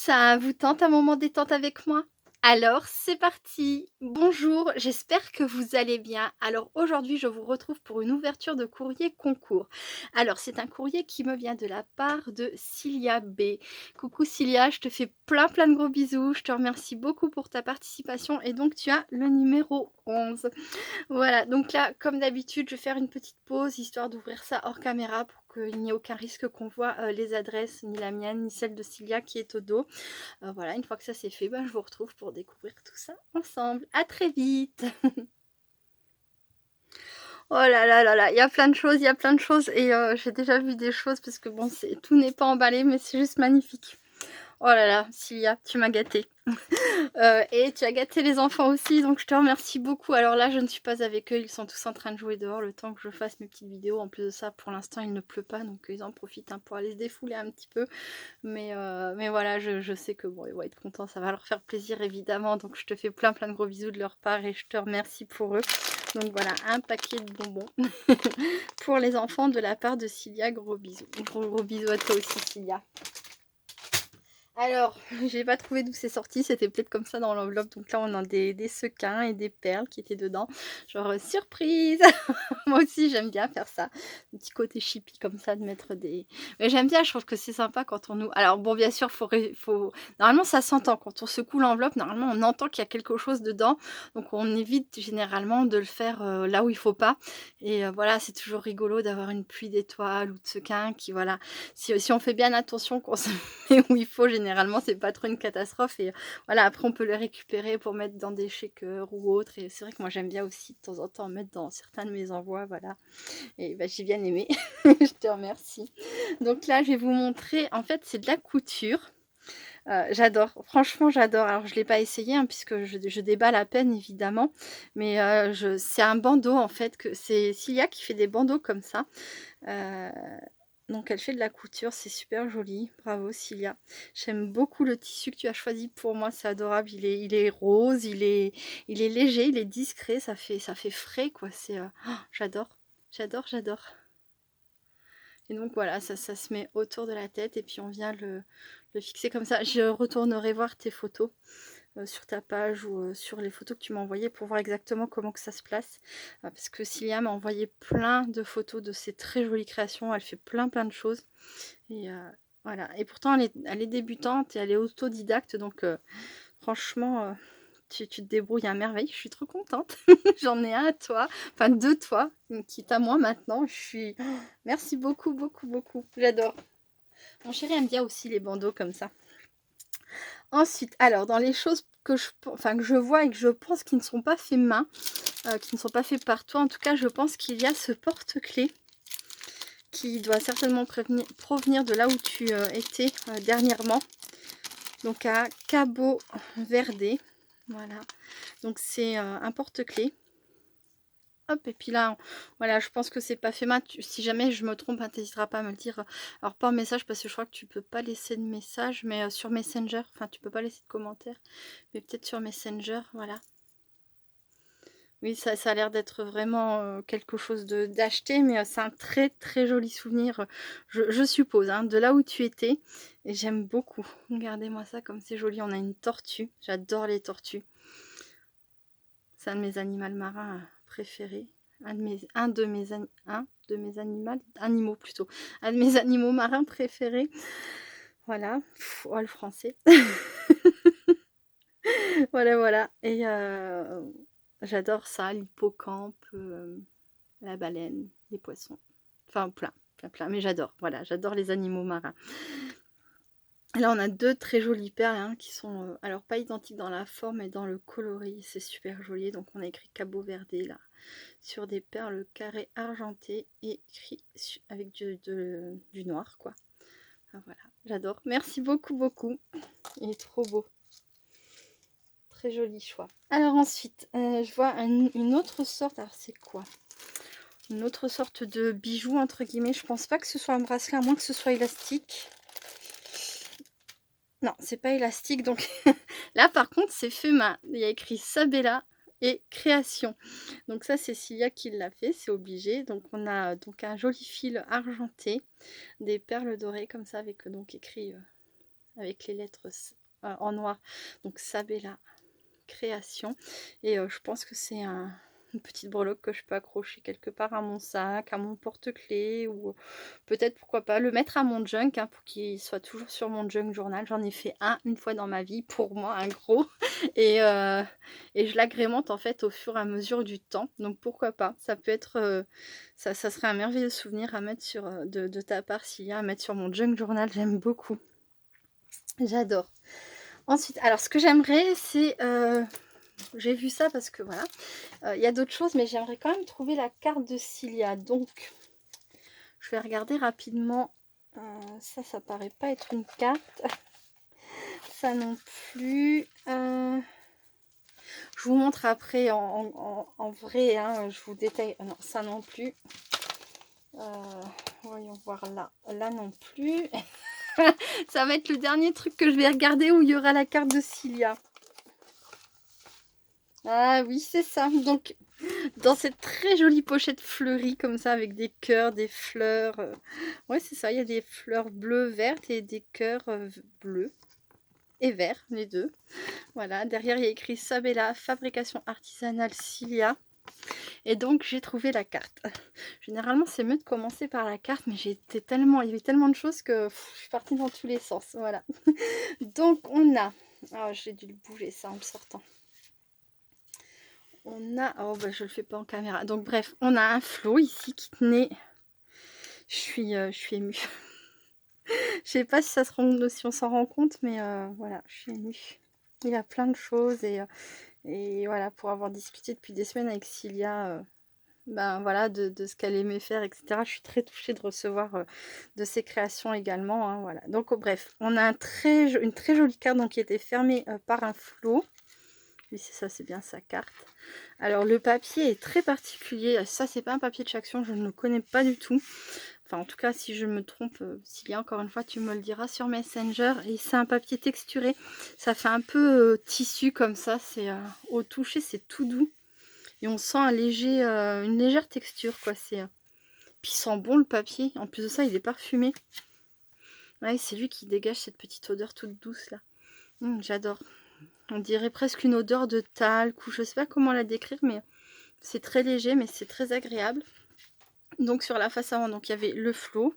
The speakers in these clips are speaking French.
Ça vous tente un moment détente avec moi? Alors c'est parti! Bonjour, j'espère que vous allez bien. Alors aujourd'hui, je vous retrouve pour une ouverture de courrier concours. Alors c'est un courrier qui me vient de la part de Cilia B. Coucou Cilia, je te fais plein de gros bisous. Je te remercie beaucoup pour ta participation et donc tu as le numéro 11. Voilà, donc là, comme d'habitude, je vais faire une petite pause histoire d'ouvrir ça hors caméra pour qu'il n'y ait aucun risque qu'on voit les adresses, ni la mienne, ni celle de Cilia qui est au dos. Voilà, une fois que ça c'est fait, ben, je vous retrouve pour découvrir tout ça ensemble. À très vite. Oh là là là là, il y a plein de choses, il y a plein de choses et j'ai déjà vu des choses parce que bon, tout n'est pas emballé, mais c'est juste magnifique. Oh là là, Cilia, tu m'as gâtée. Et tu as gâté les enfants aussi, donc je te remercie beaucoup. Alors là, je ne suis pas avec eux, ils sont tous en train de jouer dehors le temps que je fasse mes petites vidéos. En plus de ça, pour l'instant, il ne pleut pas, donc ils en profitent, hein, pour aller se défouler un petit peu. Mais voilà, je sais que bon, ils vont être contents, ça va leur faire plaisir évidemment. Donc je te fais plein de gros bisous de leur part et je te remercie pour eux. Donc voilà, un paquet de bonbons pour les enfants de la part de Cilia. Gros bisous. Gros bisous à toi aussi, Cilia. Alors, j'ai pas trouvé d'où c'est sorti, c'était peut-être comme ça dans l'enveloppe. Donc là, on a des sequins et des perles qui étaient dedans. Genre, surprise! Moi aussi, j'aime bien faire ça. Un petit côté chippy comme ça, de mettre des mais j'aime bien, je trouve que c'est sympa quand on nous alors bon, bien sûr, faut normalement, ça s'entend. Quand on secoue l'enveloppe, normalement, on entend qu'il y a quelque chose dedans. Donc on évite généralement de le faire, là où il faut pas et voilà, c'est toujours rigolo d'avoir une pluie d'étoiles ou de sequins qui voilà, si on fait bien attention qu'on se met où il faut, généralement, c'est pas trop une catastrophe et voilà, après on peut les récupérer pour mettre dans des shakers ou autres et c'est vrai que moi j'aime bien aussi de temps en temps en mettre dans certains de mes envois, voilà et bah, j'ai bien aimé. Je te remercie. Donc là, je vais vous montrer, en fait, c'est de la couture. J'adore, franchement j'adore. Alors je l'ai pas essayé, hein, puisque je déballe à peine évidemment, mais je c'est un bandeau en fait que c'est Cilia qui fait des bandeaux comme ça. Heu, donc elle fait de la couture, c'est super joli. Bravo Cilia. J'aime beaucoup le tissu que tu as choisi pour moi, c'est adorable. Il est rose, il est léger, il est discret, ça fait frais quoi, j'adore, j'adore. Et donc voilà, ça se met autour de la tête et puis on vient le fixer comme ça. Je retournerai voir tes photos, sur ta page ou, sur les photos que tu m'as envoyées pour voir exactement comment que ça se place. Parce que Cilia m'a envoyé plein de photos de ses très jolies créations. Elle fait plein de choses et voilà et pourtant elle est débutante et elle est autodidacte donc franchement, tu te débrouilles à merveille. Je suis trop contente. J'en ai un à toi, enfin 2 toi, qui est à moi maintenant. Merci beaucoup. J'adore. Mon chéri aime bien aussi les bandeaux comme ça. Ensuite, alors dans les choses que je vois et que je pense qui ne sont pas faits main, qui ne sont pas faits par toi, en tout cas, je pense qu'il y a ce porte-clés qui doit certainement provenir de là où tu, étais, dernièrement, donc à Cabo Verde. Voilà, donc c'est, un porte-clés. Hop et puis là, voilà, je pense que c'est pas fait main. Si jamais je me trompe, hein, tu pas à me le dire. Alors pas en message parce que je crois que tu peux pas laisser de message, mais sur Messenger, enfin tu peux pas laisser de commentaires, mais peut-être sur Messenger, voilà. Oui, ça a l'air d'être vraiment, quelque chose d'acheté, mais c'est un très joli souvenir, je suppose, hein, de là où tu étais et j'aime beaucoup. Regardez-moi ça comme c'est joli. On a une tortue, j'adore les tortues. C'est un de mes animaux marins préférés. Animaux plutôt. Un de mes animaux marins préférés. Voilà. Oh, le français. Voilà. Et j'adore ça, l'hippocampe, la baleine, les poissons. Enfin, plein. Mais j'adore. Voilà, j'adore les animaux marins. Là, on a deux très jolies perles, hein, qui sont, alors pas identiques dans la forme, mais dans le coloris. C'est super joli. Donc, on a écrit Cabo Verde là, sur des perles carrées argentées et écrit avec du noir, quoi. Ah, voilà, j'adore. Merci beaucoup. Il est trop beau. Très joli choix. Alors ensuite, je vois une autre sorte. Alors c'est quoi? Une autre sorte de bijou, entre guillemets. Je pense pas que ce soit un bracelet, à moins que ce soit élastique. Non, c'est pas élastique, donc là par contre c'est fait main. Il y a écrit Sabella et création. Donc ça c'est Cilia qui l'a fait, c'est obligé. Donc on a donc un joli fil argenté, des perles dorées comme ça avec donc écrit avec les lettres en noir. Donc Sabella Création. Et je pense que c'est une petite breloque que je peux accrocher quelque part à mon sac, à mon porte-clés, ou peut-être, pourquoi pas, le mettre à mon junk, hein, pour qu'il soit toujours sur mon junk journal. J'en ai fait une fois dans ma vie, pour moi, un gros. Et je l'agrémente en fait au fur et à mesure du temps. Donc pourquoi pas, ça peut être, ça serait un merveilleux souvenir à mettre sur, de ta part, Cilia, à mettre sur mon junk journal. J'aime beaucoup. J'adore. Ensuite, alors ce que j'aimerais, c'est... j'ai vu ça parce que voilà, il y a d'autres choses, mais j'aimerais quand même trouver la carte de Cilia. Donc, je vais regarder rapidement. Ça paraît pas être une carte. Ça non plus. Je vous montre après en vrai, hein, je vous détaille. Non, ça non plus. Voyons voir là. Là non plus. Ça va être le dernier truc que je vais regarder où il y aura la carte de Cilia. Ah oui, c'est ça. Donc, dans cette très jolie pochette fleurie comme ça, avec des cœurs, des fleurs. Ouais, c'est ça, il y a des fleurs bleues, vertes et des cœurs bleus et verts, les deux. Voilà, derrière il y a écrit Sabella, fabrication artisanale Cilia. Et donc j'ai trouvé la carte. Généralement c'est mieux de commencer par la carte, mais il y avait tellement de choses que je suis partie dans tous les sens. Voilà. Donc on a... Oh, j'ai dû le bouger ça en le sortant. On a... Oh bah je le fais pas en caméra. Donc bref, on a un flot ici qui tenait... Je suis émue. Je sais pas si ça se rend, si on s'en rend compte, mais voilà, je suis émue. Il y a plein de choses et voilà, pour avoir discuté depuis des semaines avec Cilia, ben voilà, de ce qu'elle aimait faire, etc. Je suis très touchée de recevoir de ses créations également, hein, voilà. Donc bref, on a une très jolie carte donc, qui était fermée par un flot. Oui, c'est ça, c'est bien sa carte. Alors le papier est très particulier. Ça, c'est pas un papier de Chaction, je ne le connais pas du tout. Enfin, en tout cas, si je me trompe, s'il y a encore une fois, tu me le diras sur Messenger. Et c'est un papier texturé. Ça fait un peu tissu comme ça. C'est au toucher, c'est tout doux. Et on sent une légère texture, quoi. Puis il sent bon le papier. En plus de ça, il est parfumé. Ouais, c'est lui qui dégage cette petite odeur toute douce là. J'adore. On dirait presque une odeur de talc ou je sais pas comment la décrire, mais c'est très léger, mais c'est très agréable. Donc sur la face avant, donc il y avait le flot.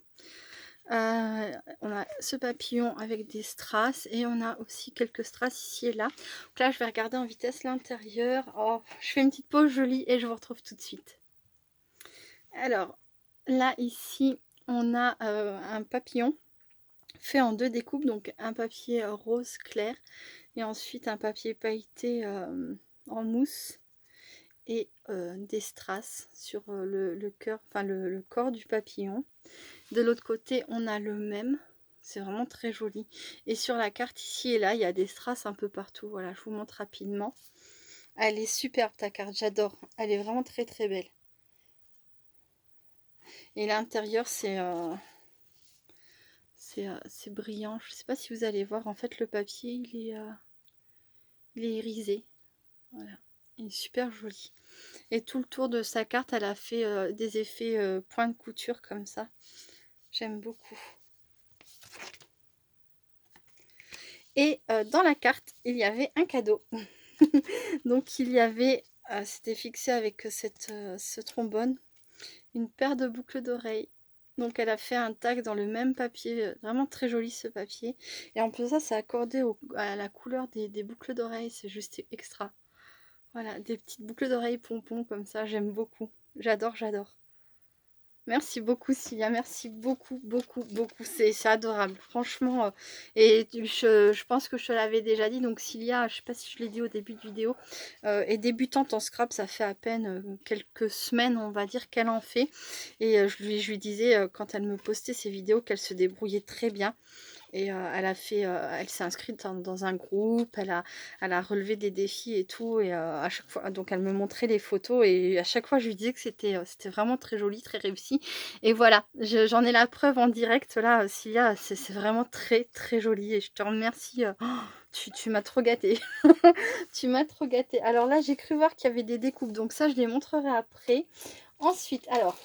On a ce papillon avec des strass et on a aussi quelques strass ici et là. Donc là, je vais regarder en vitesse l'intérieur. Oh, je fais une petite pause, je lis et je vous retrouve tout de suite. Alors là, ici, on a un papillon fait en 2 découpes, donc un papier rose clair et ensuite un papier pailleté en mousse et des strass sur le cœur, enfin le corps du papillon. De l'autre côté, on a le même. C'est vraiment très joli. Et sur la carte ici et là, il y a des strass un peu partout. Voilà, je vous montre rapidement. Elle est superbe ta carte, j'adore. Elle est vraiment très très belle. Et l'intérieur, c'est brillant. Je ne sais pas si vous allez voir. En fait, le papier, il est irisé. Voilà. Il est super joli. Et tout le tour de sa carte, elle a fait des effets point de couture comme ça. J'aime beaucoup. Et dans la carte, il y avait un cadeau. Donc il y avait, c'était fixé avec ce trombone, une paire de boucles d'oreilles. Donc elle a fait un tag dans le même papier, vraiment très joli ce papier. Et en plus de ça, c'est accordé à la couleur des boucles d'oreilles, c'est juste extra. Voilà, des petites boucles d'oreilles pompons comme ça, j'aime beaucoup. J'adore, j'adore. Merci beaucoup Cilia, merci beaucoup, beaucoup, beaucoup. C'est adorable, franchement. Et je pense que je te l'avais déjà dit. Donc Cilia, je ne sais pas si je l'ai dit au début de vidéo, est débutante en scrap. Ça fait à peine quelques semaines, on va dire, qu'elle en fait. Et je lui disais, quand elle me postait ses vidéos, qu'elle se débrouillait très bien. Et elle s'est inscrite dans un groupe, elle a relevé des défis et tout. Et à chaque fois, donc elle me montrait les photos et à chaque fois je lui disais que c'était vraiment très joli, très réussi. Et voilà, j'en ai la preuve en direct là, Cilia, c'est vraiment très très joli. Et je te remercie, tu m'as trop gâtée. Tu m'as trop gâtée. Alors là, j'ai cru voir qu'il y avait des découpes, donc ça je les montrerai après. Ensuite, alors,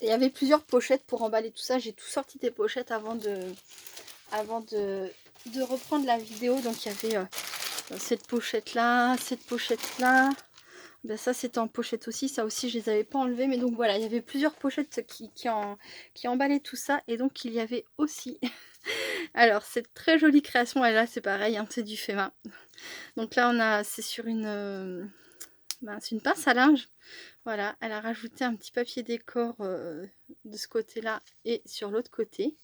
il y avait plusieurs pochettes pour emballer tout ça. J'ai tout sorti des pochettes avant avant de reprendre la vidéo. Donc il y avait cette pochette là, cette pochette là. Ben ça c'était en pochette aussi, ça aussi je les avais pas enlevées, mais donc voilà, il y avait plusieurs pochettes qui emballaient tout ça, et donc il y avait aussi alors cette très jolie création, et là c'est pareil, hein, c'est du fait main. Donc là on a, c'est sur c'est une pince à linge. Voilà, elle a rajouté un petit papier décor de ce côté-là et sur l'autre côté.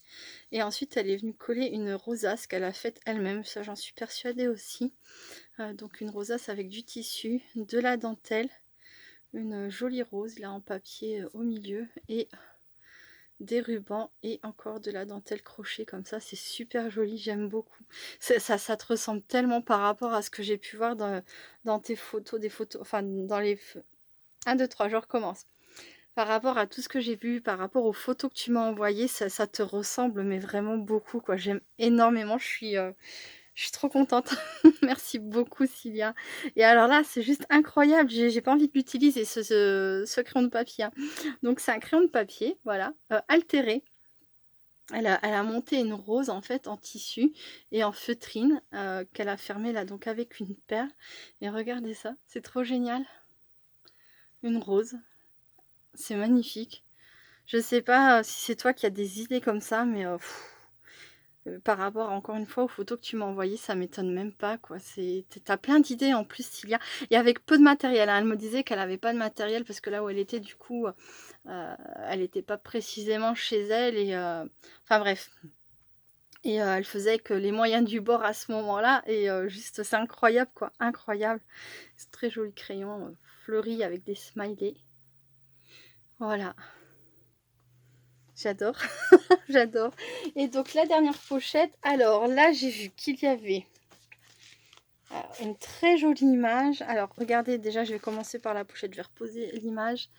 Et ensuite, elle est venue coller une rosace qu'elle a faite elle-même. Ça, j'en suis persuadée aussi. Donc une rosace avec du tissu, de la dentelle, une jolie rose là en papier au milieu et des rubans et encore de la dentelle crochet comme ça. C'est super joli, j'aime beaucoup. Ça te ressemble tellement par rapport à ce que j'ai pu voir dans tes photos, enfin dans les... 1, 2, 3, je recommence. Par rapport à tout ce que j'ai vu, par rapport aux photos que tu m'as envoyées, ça te ressemble, mais vraiment beaucoup, quoi. J'aime énormément, je suis trop contente. Merci beaucoup, Cilia. Et alors là, c'est juste incroyable. J'ai pas envie de l'utiliser, ce crayon de papier, hein. Donc, c'est un crayon de papier, voilà, altéré. Elle a monté une rose, en fait, en tissu et en feutrine, qu'elle a fermée, là, donc avec une perle. Et regardez ça, c'est trop génial. Une rose, c'est magnifique. Je sais pas si c'est toi qui as des idées comme ça, mais par rapport, encore une fois, aux photos que tu m'as envoyées, ça m'étonne même pas, quoi. T'as plein d'idées en plus, Cilia, et avec peu de matériel, hein. Elle me disait qu'elle avait pas de matériel parce que là où elle était, du coup, elle était pas précisément chez elle, et enfin bref. Et elle faisait que les moyens du bord à ce moment-là, et juste, c'est incroyable, quoi, incroyable. C'est très joli crayon, fleuri avec des smileys. Voilà. J'adore, j'adore. Et donc la dernière pochette, alors là j'ai vu qu'il y avait une très jolie image. Alors regardez, déjà je vais commencer par la pochette, je vais reposer l'image.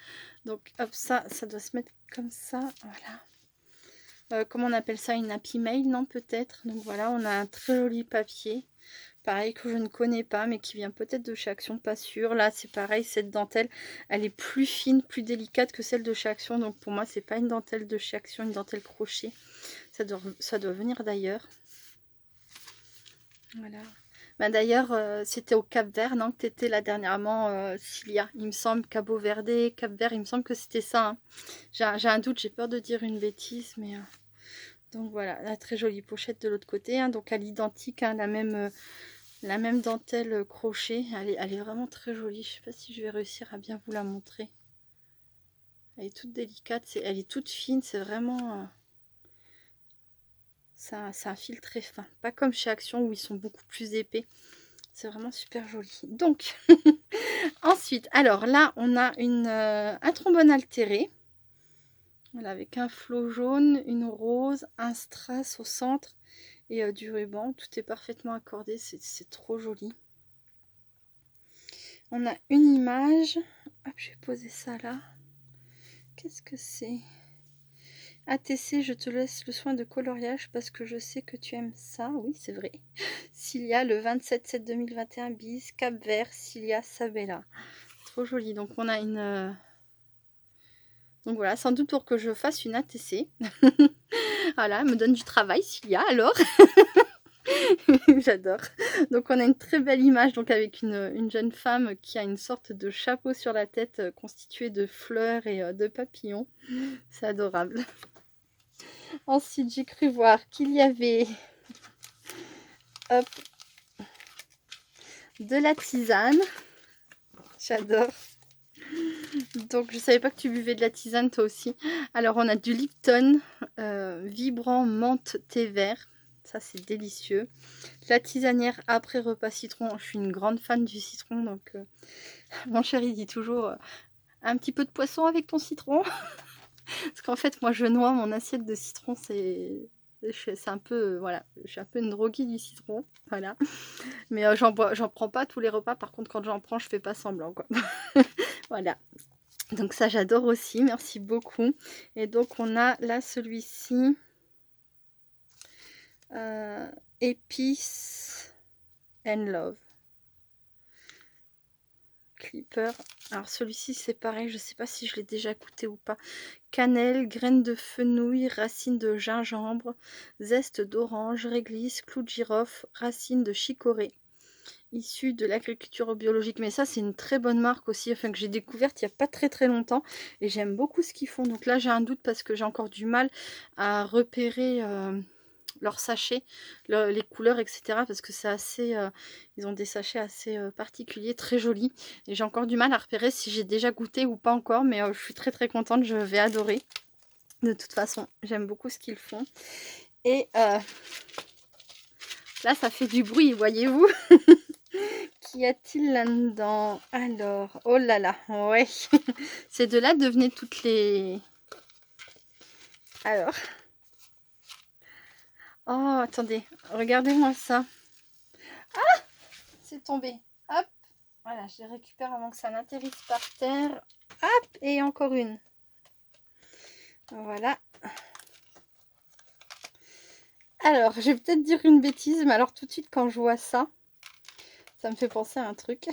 Donc hop, ça doit se mettre comme ça, voilà. Comment on appelle ça, une happy mail, non peut-être. Donc voilà, on a un très joli papier. Pareil, que je ne connais pas, mais qui vient peut-être de chez Action, pas sûr. Là, c'est pareil, cette dentelle, elle est plus fine, plus délicate que celle de chez Action. Donc pour moi, c'est pas une dentelle de chez Action, une dentelle crochet. Ça doit venir d'ailleurs. Voilà. Bah, d'ailleurs, c'était au Cap-Vert, non, que tu étais là dernièrement, Cilia. Il me semble, Cabo Verde, Cap-Vert, il me semble que c'était ça, hein. J'ai un doute, j'ai peur de dire une bêtise, mais... donc voilà, la très jolie pochette de l'autre côté, hein, donc à l'identique, hein, la même dentelle crochet. Elle est vraiment très jolie. Je sais pas si je vais réussir à bien vous la montrer. Elle est toute délicate, elle est toute fine, c'est vraiment... c'est un fil très fin. Pas comme chez Action où ils sont beaucoup plus épais. C'est vraiment super joli. Donc, ensuite, alors là, on a un trombone altéré. Voilà, avec un flot jaune, une rose, un strass au centre et du ruban. Tout est parfaitement accordé, c'est trop joli. On a une image. Hop, je vais poser ça là. Qu'est-ce que c'est? ATC, je te laisse le soin de coloriage parce que je sais que tu aimes ça. Oui, c'est vrai. Cilia, le 27/7/2021 bis, Cap-Vert, Cilia Sabella. Trop joli. Donc on a une... donc voilà, sans doute pour que je fasse une ATC. Voilà, elle me donne du travail, Cilia, alors. J'adore. Donc on a une très belle image, donc avec une jeune femme qui a une sorte de chapeau sur la tête constitué de fleurs et de papillons. C'est adorable. Ensuite, j'ai cru voir qu'il y avait... hop, de la tisane. J'adore. Donc je savais pas que tu buvais de la tisane toi aussi. Alors on a du Lipton vibrant menthe thé vert. Ça c'est délicieux. La tisanière après repas citron. Je suis une grande fan du citron, donc mon chéri dit toujours un petit peu de poisson avec ton citron. Parce qu'en fait moi je noie mon assiette de citron, c'est un peu voilà, je suis un peu une droguée du citron, voilà. Mais j'en prends pas tous les repas, par contre quand j'en prends je fais pas semblant, quoi. Voilà. Donc ça j'adore aussi, merci beaucoup. Et donc on a là celui-ci, Épices and Love. clipper. Alors celui-ci c'est pareil, je sais pas si je l'ai déjà goûté ou pas. Cannelle, graines de fenouil, racines de gingembre, zeste d'orange, réglisse, clou de girofle, racines de chicorée. Issu de l'agriculture biologique. Mais ça c'est une très bonne marque aussi, enfin que j'ai découverte il n'y a pas très longtemps. Et j'aime beaucoup ce qu'ils font. Donc là j'ai un doute parce que j'ai encore du mal à repérer... leurs sachets, les couleurs, etc. Parce que c'est assez... ils ont des sachets assez particuliers, très jolis. Et j'ai encore du mal à repérer si j'ai déjà goûté ou pas encore. Mais je suis très contente, je vais adorer. De toute façon, j'aime beaucoup ce qu'ils font. Et là, ça fait du bruit, voyez-vous. Qu'y a-t-il là-dedans? Alors, oh là là, ouais. C'est de là devenaient toutes les... Alors... Oh, attendez, regardez-moi ça. C'est tombé. Hop, voilà, je les récupère avant que ça n'atterrisse par terre. Hop, et encore une. Voilà. Alors, je vais peut-être dire une bêtise, mais alors tout de suite quand je vois ça, ça me fait penser à un truc.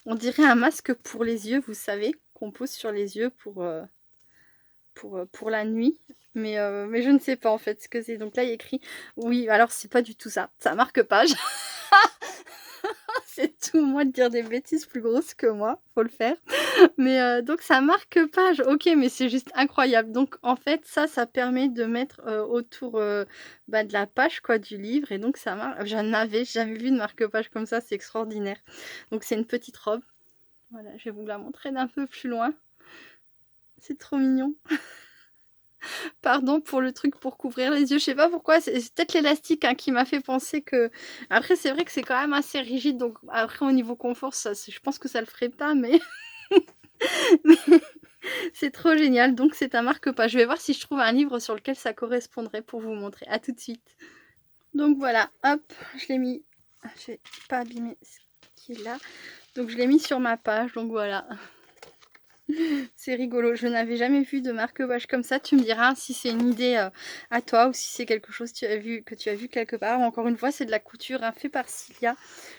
On dirait un masque pour les yeux, vous savez, qu'on pose sur les yeux pour la nuit. Mais je ne sais pas en fait ce que c'est. Donc là, il y a écrit, oui, alors c'est pas du tout ça. Ça marque page. C'est tout moi de dire des bêtises plus grosses que moi, faut le faire. Mais donc ça marque page, ok, mais c'est juste incroyable. Donc en fait, ça permet de mettre autour de la page quoi, du livre. Et donc ça marque, j'en avais jamais vu de marque-page comme ça, c'est extraordinaire. Donc c'est une petite robe. Voilà, je vais vous la montrer d'un peu plus loin. C'est trop mignon. Pardon pour le truc pour couvrir les yeux, je sais pas pourquoi, c'est peut-être l'élastique hein, qui m'a fait penser que... Après c'est vrai que c'est quand même assez rigide, donc après au niveau confort, ça, je pense que ça le ferait pas, mais... c'est trop génial, donc c'est un marque-page. Je vais voir si je trouve un livre sur lequel ça correspondrait pour vous montrer. À tout de suite. Donc voilà, hop, je l'ai mis... Je vais pas abîmer ce qui est là. Donc je l'ai mis sur ma page, donc voilà. C'est rigolo, je n'avais jamais vu de marque-page comme ça. Tu me diras si c'est une idée à toi ou si c'est quelque chose que tu as vu quelque part. Encore une fois, c'est de la couture hein, fait par Cilia.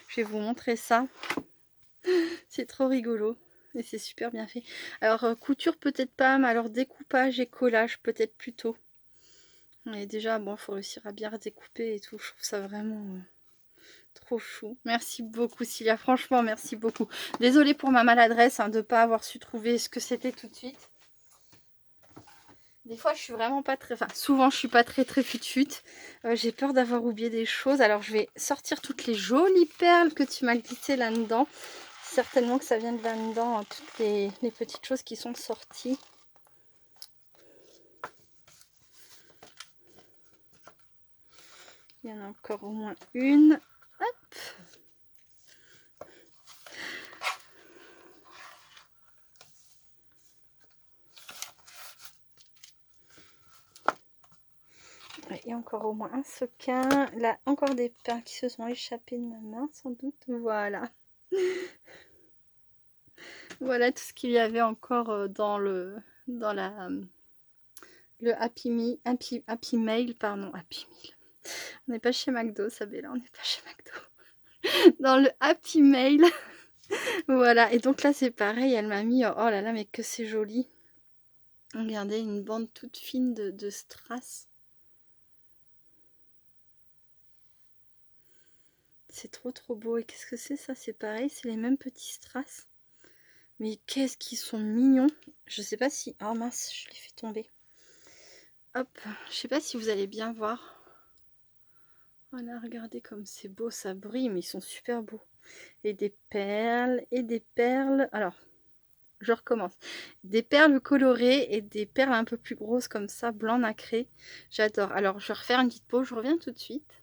Je vais vous montrer ça. C'est trop rigolo et c'est super bien fait. Alors couture peut-être pas, mais alors découpage et collage peut-être plutôt. Et déjà, bon, il faut réussir à bien découper et tout. Je trouve ça vraiment... trop chou. Merci beaucoup Cilia, franchement merci beaucoup. Désolée pour ma maladresse hein, de ne pas avoir su trouver ce que c'était tout de suite. Des fois je suis vraiment pas très... Enfin souvent je suis pas très fut-fut. J'ai peur d'avoir oublié des choses. Alors je vais sortir toutes les jolies perles que tu m'as glissées là-dedans. Certainement que ça vient de là-dedans, hein, toutes les petites choses qui sont sorties. Il y en a encore au moins une. Hop. Et encore au moins un sequin. Là, encore des perles qui se sont échappées de ma main, sans doute. Voilà. Voilà tout ce qu'il y avait encore dans le Happy Mail, pardon, Happy Meal. On n'est pas chez McDo, Sabella, on n'est pas chez McDo. Dans le Happy Mail. Voilà, et donc là c'est pareil, elle m'a mis, oh là là, mais que c'est joli. Regardez, une bande toute fine de strass. C'est trop beau. Et qu'est-ce que c'est ça? C'est pareil, c'est les mêmes petits strass. Mais qu'est-ce qu'ils sont mignons. Je sais pas si... Oh mince, je l'ai fait tomber. Hop, je sais pas si vous allez bien voir. Voilà, regardez comme c'est beau, ça brille, mais ils sont super beaux. Et des perles, et des perles... Alors, je recommence. Des perles colorées et des perles un peu plus grosses comme ça, blanc nacré. J'adore. Alors, je vais refaire une petite pause, je reviens tout de suite.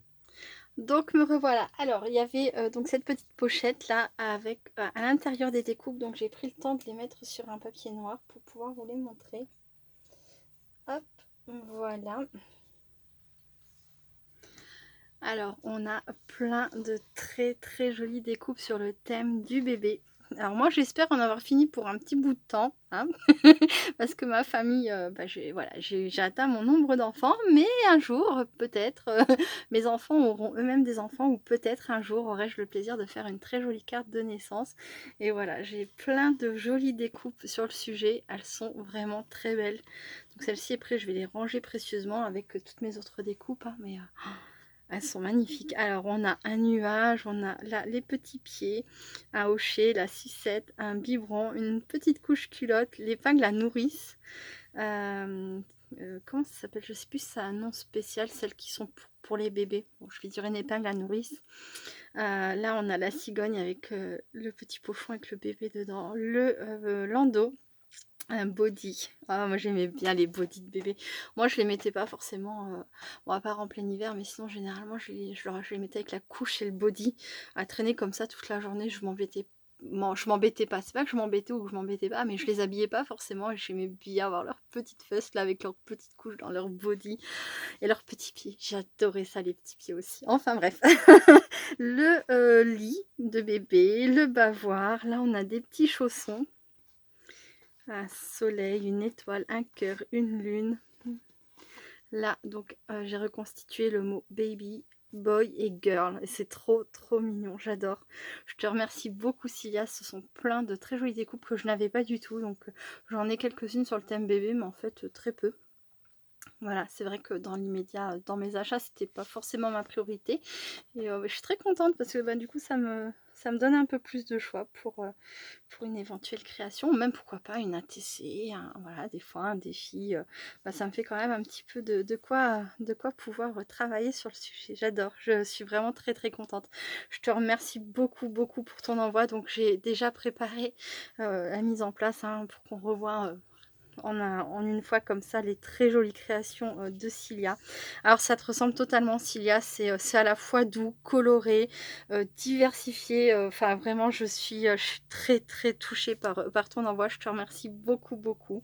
Donc me revoilà. Alors il y avait donc cette petite pochette là avec à l'intérieur des découpes. Donc j'ai pris le temps de les mettre sur un papier noir pour pouvoir vous les montrer. Hop, voilà. Alors on a plein de très jolies découpes sur le thème du bébé. Alors moi j'espère en avoir fini pour un petit bout de temps, hein, parce que ma famille, bah, j'ai atteint mon nombre d'enfants, mais un jour, peut-être, mes enfants auront eux-mêmes des enfants ou peut-être un jour aurai-je le plaisir de faire une très jolie carte de naissance et voilà, j'ai plein de jolies découpes sur le sujet, elles sont vraiment très belles. Donc celle-ci après je vais les ranger précieusement avec, toutes mes autres découpes, hein, mais elles sont magnifiques. Alors on a un nuage, on a là les petits pieds, un hocher, la sucette, un biberon, une petite couche culotte, l'épingle à nourrice. Comment ça s'appelle? Je sais plus si ça a un nom spécial, celles qui sont pour les bébés. Bon, je vais dire une épingle à nourrice. Là on a la cigogne avec le petit pochon avec le bébé dedans, le landau. Un body. Ah moi j'aimais bien les bodys de bébé. Moi je les mettais pas forcément, bon à part en plein hiver, mais sinon généralement je les mettais avec la couche et le body à traîner comme ça toute la journée. Je m'embêtais pas. C'est pas que je m'embêtais ou que je m'embêtais pas, mais je les habillais pas forcément et j'aimais bien avoir leurs petites fesses là avec leurs petites couches dans leur body et leurs petits pieds. J'adorais ça les petits pieds aussi. Enfin bref. Le lit de bébé, le bavoir. Là on a des petits chaussons. Un soleil, une étoile, un cœur, une lune. Là, donc, j'ai reconstitué le mot baby, boy et girl. Et c'est trop, trop mignon. J'adore. Je te remercie beaucoup, Cilia. Ce sont plein de très jolies découpes que je n'avais pas du tout. Donc, j'en ai quelques-unes sur le thème bébé, mais en fait, très peu. Voilà, c'est vrai que dans l'immédiat, dans mes achats, c'était pas forcément ma priorité. Et je suis très contente parce que bah, du coup, ça me donne un peu plus de choix pour une éventuelle création, ou même pourquoi pas une ATC, voilà, des fois un défi. Bah, ça me fait quand même un petit peu de quoi pouvoir travailler sur le sujet. J'adore, je suis vraiment très très contente. Je te remercie beaucoup beaucoup pour ton envoi. Donc j'ai déjà préparé la mise en place hein, pour qu'on revoie en une fois comme ça les très jolies créations de Cilia. Alors ça te ressemble totalement Cilia, c'est à la fois doux, coloré, diversifié, enfin vraiment je suis très très touchée par ton envoi, je te remercie beaucoup beaucoup.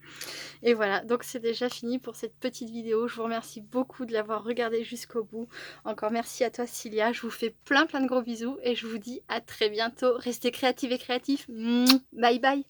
Et voilà, donc c'est déjà fini pour cette petite vidéo, je vous remercie beaucoup de l'avoir regardée jusqu'au bout. Encore merci à toi Cilia, je vous fais plein plein de gros bisous et je vous dis à très bientôt. Restez créatifs et créatifs, bye bye.